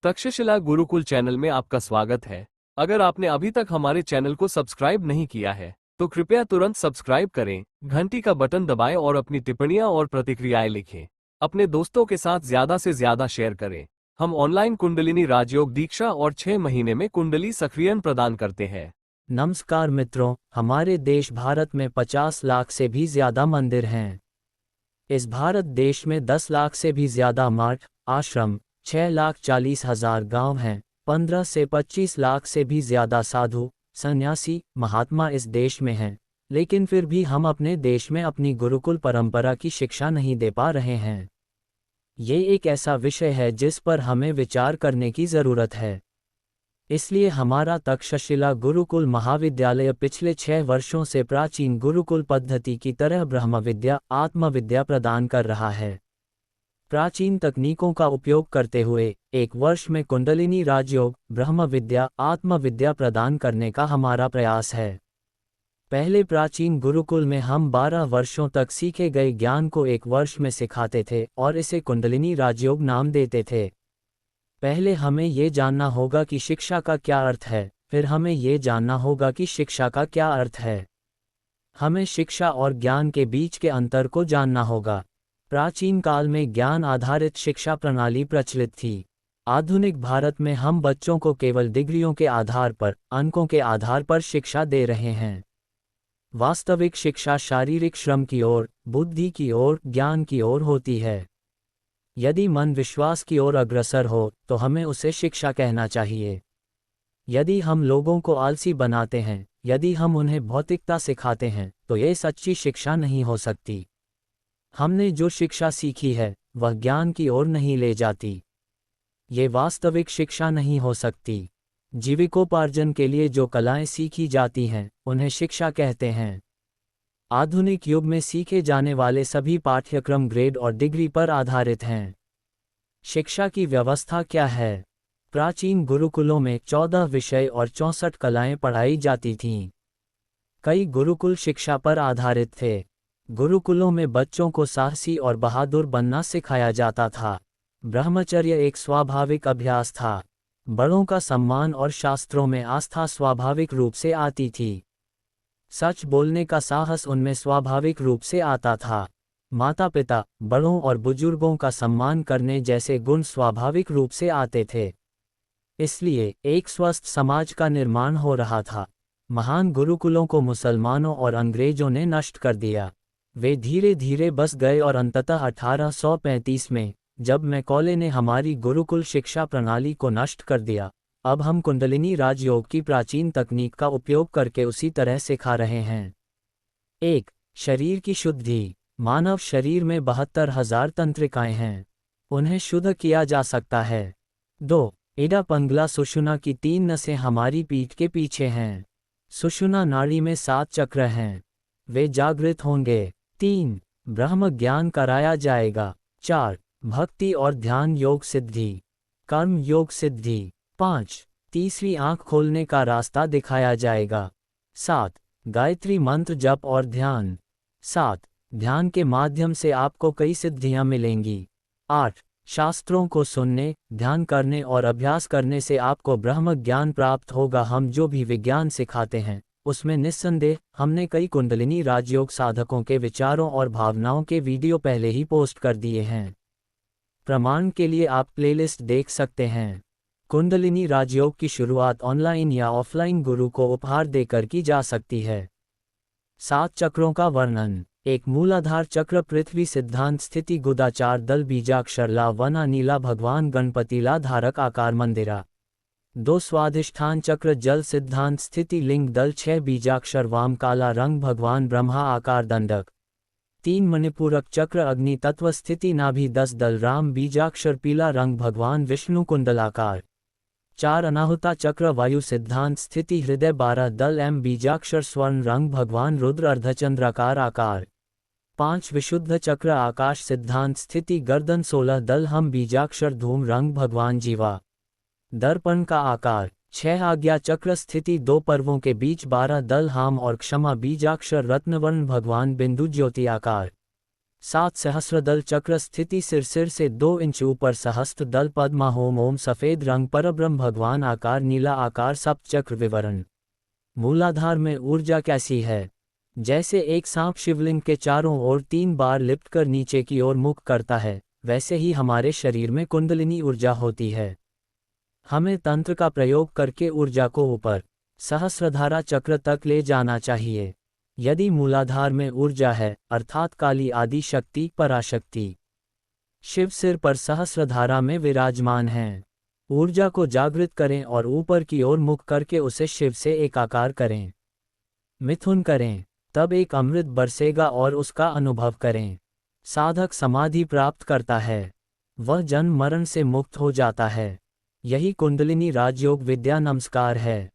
Takshashila Gurukul channel में आपका स्वागत है। अगर आपने अभी तक हमारे चैनल को सब्सक्राइब नहीं किया है तो कृपया तुरंत सब्सक्राइब करें, घंटी का बटन दबाएं और अपनी टिप्पणियां और प्रतिक्रियाएं लिखें। अपने दोस्तों के साथ ज्यादा से ज्यादा शेयर करें। हम ऑनलाइन कुंडलिनी राजयोग दीक्षा और 6 महीने में कुंडली सक्रियण प्रदान करते हैं। नमस्कार मित्रों, हमारे देश भारत में 50 लाख से भी ज्यादा मंदिर हैं। इस भारत देश में 10 लाख से भी ज्यादा मठ, आश्रम, 6,40,000 गांव हैं, 15 से 25 लाख से भी ज्यादा साधु, सन्यासी, महात्मा इस देश में हैं। लेकिन फिर भी हम अपने देश में अपनी गुरुकुल परंपरा की शिक्षा नहीं दे पा रहे हैं। ये एक ऐसा विषय है जिस पर हमें विचार करने की जरूरत है। इसलिए हमारा तक्षशिला गुरुकुल महाविद्यालय पिछले 6 वर्षों से प्राचीन गुरुकुल पद्धति की तरह ब्रह्म विद्या, आत्मविद्या प्रदान कर रहा है। प्राचीन तकनीकों का उपयोग करते हुए 1 वर्ष में कुंडलिनी राजयोग, ब्रह्म विद्या, आत्मविद्या प्रदान करने का हमारा प्रयास है। पहले प्राचीन गुरुकुल में हम 12 वर्षों तक सीखे गए ज्ञान को 1 वर्ष में सिखाते थे और इसे कुंडलिनी राजयोग नाम देते थे। पहले हमें ये जानना होगा कि शिक्षा का क्या अर्थ है, फिर हमें ये जानना होगा कि शिक्षा का क्या अर्थ है। हमें शिक्षा और ज्ञान के बीच के अंतर को जानना होगा। प्राचीन काल में ज्ञान आधारित शिक्षा प्रणाली प्रचलित थी। आधुनिक भारत में हम बच्चों को केवल डिग्रियों के आधार पर, अंकों के आधार पर शिक्षा दे रहे हैं। वास्तविक शिक्षा शारीरिक श्रम की ओर, बुद्धि की ओर, ज्ञान की ओर होती है। यदि मन विश्वास की ओर अग्रसर हो तो हमें उसे शिक्षा कहना चाहिए। यदि हम लोगों को आलसी बनाते हैं, यदि हम उन्हें भौतिकता सिखाते हैं, तो ये सच्ची शिक्षा नहीं हो सकती। हमने जो शिक्षा सीखी है वह ज्ञान की ओर नहीं ले जाती। ये वास्तविक शिक्षा नहीं हो सकती। जीविकोपार्जन के लिए जो कलाएं सीखी जाती हैं उन्हें शिक्षा कहते हैं। आधुनिक युग में सीखे जाने वाले सभी पाठ्यक्रम ग्रेड और डिग्री पर आधारित हैं। शिक्षा की व्यवस्था क्या है? प्राचीन गुरुकुलों में 14 विषय और 64 कलाएं पढ़ाई जाती थीं। कई गुरुकुल शिक्षा पर आधारित थे। गुरुकुलों में बच्चों को साहसी और बहादुर बनना सिखाया जाता था। ब्रह्मचर्य एक स्वाभाविक अभ्यास था। बड़ों का सम्मान और शास्त्रों में आस्था स्वाभाविक रूप से आती थी। सच बोलने का साहस उनमें स्वाभाविक रूप से आता था। माता पिता, बड़ों और बुजुर्गों का सम्मान करने जैसे गुण स्वाभाविक रूप से आते थे। इसलिए एक स्वस्थ समाज का निर्माण हो रहा था। महान गुरुकुलों को मुसलमानों और अंग्रेजों ने नष्ट कर दिया। वे धीरे धीरे बस गए और अंततः 1835 में, जब मैकॉले ने हमारी गुरुकुल शिक्षा प्रणाली को नष्ट कर दिया, अब हम कुंडलिनी राजयोग की प्राचीन तकनीक का उपयोग करके उसी तरह सिखा रहे हैं। 1. शरीर की शुद्धि। मानव शरीर में 72,000 तंत्रिकाएं हैं। उन्हें शुद्ध किया जा सकता है। 2. इडा पिंगला सुषुम्ना की 3 नसें हमारी पीठ के पीछे हैं। सुषुम्ना नाड़ी में 7 चक्र हैं। वे जागृत होंगे। 3. ब्रह्म ज्ञान कराया जाएगा। 4. भक्ति और ध्यान योग सिद्धि, कर्म योग सिद्धि। 5. तीसरी आंख खोलने का रास्ता दिखाया जाएगा। 7. गायत्री मंत्र जप और ध्यान। 7. ध्यान के माध्यम से आपको कई सिद्धियां मिलेंगी। 8. शास्त्रों को सुनने, ध्यान करने और अभ्यास करने से आपको ब्रह्म ज्ञान प्राप्त होगा। हम जो भी विज्ञान सिखाते हैं उसमें निस्संदेह हमने कई कुंडलिनी राजयोग साधकों के विचारों और भावनाओं के वीडियो पहले ही पोस्ट कर दिए हैं। प्रमाण के लिए आप प्लेलिस्ट देख सकते हैं। कुंडलिनी राजयोग की शुरुआत ऑनलाइन या ऑफलाइन गुरु को उपहार देकर की जा सकती है। 7 चक्रों का वर्णन। 1. मूलाधार चक्र पृथ्वी सिद्धांत स्थिति गुदा 4 दल बीजाक्षर ला वना नीला भगवान गणपति ला धारक आकार मंदिरा। 2. स्वाधिष्ठान चक्र जल सिद्धांत स्थिति लिंग दल 6 बीजाक्षर वाम काला रंग भगवान ब्रह्मा आकार दंडक। 3. मणिपूरक चक्र अग्नि तत्व स्थिति नाभि 10 दल राम बीजाक्षर पीला रंग भगवान विष्णु कुंडलाकार। 4. अनाहुता चक्र वायु सिद्धांत स्थिति हृदय 12 दल एम बीजाक्षर स्वर्ण रंग भगवान रुद्र अर्धचंद्राकार आकार। 5 विशुद्ध चक्र आकाश सिद्धांत स्थिति गर्दन 16 दल हम बीजाक्षर धूम रंग भगवान जीवा दर्पण का आकार 6 आज्ञा चक्र स्थिति 2 पर्वों के बीच 12 दल हाम और क्षमा बीजाक्षर रत्नवर्ण भगवान बिंदु ज्योति आकार 7 सहस्रदल चक्र स्थिति सिर से 2 इंच ऊपर सहस्त्र दल पद्मा होम ओम सफेद रंग परब्रह्म भगवान आकार नीला आकार सप्त चक्र विवरण। मूलाधार में ऊर्जा कैसी है? जैसे एक सांप शिवलिंग के चारों ओर 3 बार लिपट कर नीचे की ओर मुख करता है, वैसे ही हमारे शरीर में कुंडलिनी ऊर्जा होती है। हमें तंत्र का प्रयोग करके ऊर्जा को ऊपर सहस्रधारा चक्र तक ले जाना चाहिए। यदि मूलाधार में ऊर्जा है, अर्थात काली आदि शक्ति पराशक्ति शिव सिर पर सहस्रधारा में विराजमान हैं। ऊर्जा को जागृत करें और ऊपर की ओर मुख करके उसे शिव से एकाकार करें। मिथुन करें, तब एक अमृत बरसेगा और उसका अनुभव करें। साधक समाधि प्राप्त करता है, वह जन्म मरण से मुक्त हो जाता है। यही कुंडलिनी राजयोग विद्या। नमस्कार है।